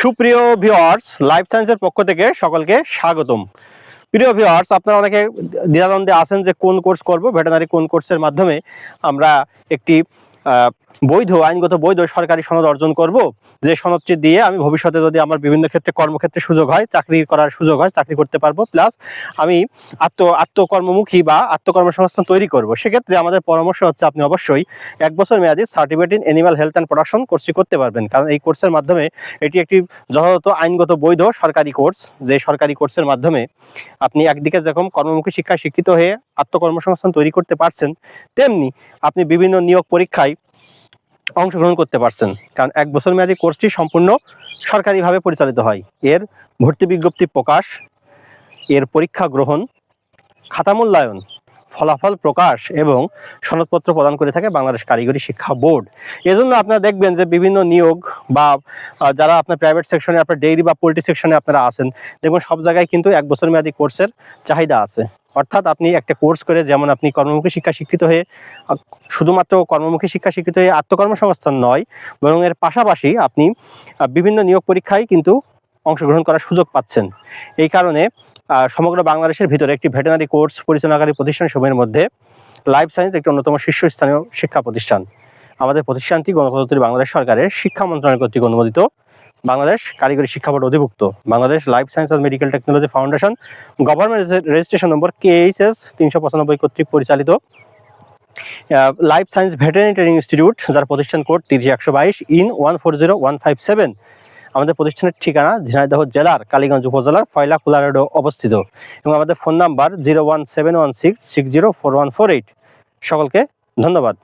সুপ্রিয় viewers, life সায়েন্সের পক্ষ থেকে সকলকে স্বাগতম। প্রিয় ভিউয়ার্স, আপনারা অনেকে দ্বিধাদ্বন্দ্বে আছেন যে কোন কোর্স করব, ভেটেরিনারি কোন কোর্সের মাধ্যমে আমরা একটি আইনগত বৈধ সরকারি সনদ অর্জন করব, যে সনদটি দিয়ে আমি ভবিষ্যতে যদি আমার বিভিন্ন ক্ষেত্রে কর্মক্ষেত্রে সুযোগ হয়, চাকরি করার সুযোগ হয়, চাকরি করতে পারবো, প্লাস আমি আত্মকর্মমুখী বা আত্মকর্মসংস্থান তৈরি করব। সেক্ষেত্রে আমাদের পরামর্শ হচ্ছে আপনি অবশ্যই 1 বছর মেয়াদী certificate in animal health and production কোর্সটি করতে পারবেন, কারণ এই কোর্সের মাধ্যমে এটি একটি যথাযথ আইনগত বৈধ সরকারি কোর্স, যে সরকারি কোর্সের মাধ্যমে আপনি একদিকে যেরকম কর্মমুখী শিক্ষায় শিক্ষিত হয়ে আত্মকর্মসংস্থান তৈরি করতে পারছেন, তেমনি আপনি বিভিন্ন নিয়োগ পরীক্ষায় অংশগ্রহণ করতে পারছেন। কারণ 1 বছর মেয়াদী কোর্সটি সম্পূর্ণ সরকারিভাবে পরিচালিত হয়। এর ভর্তি বিজ্ঞপ্তি প্রকাশ, এর পরীক্ষা গ্রহণ, খাতা মূল্যায়ন, ফলাফল প্রকাশ এবং সনদপত্র প্রদান করে থাকে বাংলাদেশ কারিগরি শিক্ষা বোর্ড। এজন্য আপনারা দেখবেন যে বিভিন্ন নিয়োগ বা যারা আপনার প্রাইভেট সেকশনে, আপনার ডেইরি বা পোল্ট্রি সেকশনে আপনারা আছেন, দেখবেন সব জায়গায় কিন্তু 1 বছর মেয়াদী কোর্সের চাহিদা আছে। অর্থাৎ আপনি একটা কোর্স করে যেমন আপনি কর্মমুখী শিক্ষা শিক্ষিত হয়ে, শুধুমাত্র কর্মমুখী শিক্ষা শিক্ষিত হয়ে আত্মকর্মসংস্থান নয়, বরং এর পাশাপাশি আপনি বিভিন্ন নিয়োগ পরীক্ষায় কিন্তু অংশগ্রহণ করার সুযোগ পাচ্ছেন। এই কারণে সমগ্র বাংলাদেশের ভিতরে একটি ভেটেরিনারি কোর্স পরিচালনাকারী প্রতিষ্ঠানসমূহের মধ্যে লাইফ সায়েন্স একটি অন্যতম শীর্ষস্থানীয় শিক্ষা প্রতিষ্ঠান। আমাদের প্রতিষ্ঠানটি গণপ্রজাতন্ত্রী বাংলাদেশ সরকারের শিক্ষা মন্ত্রণালয় কর্তৃক অনুমোদিত, বাংলাদেশ কারিগরি শিক্ষা বোর্ড অধিভুক্ত, Bangladesh life science and medical technology foundation government registration number KHS 395 কর্তৃক পরিচালিত life science veterinary training institute, যার প্রতিষ্ঠান কোড 30122 ইন 140157। আমাদের প্রতিষ্ঠানের ঠিকানা ঝিনাইদহ জেলার কালীগঞ্জ উপজেলার ফয়লা-খোলা রোডে অবস্থিত এবং আমাদের ফোন নাম্বার 01716604148। সকলকে ধন্যবাদ।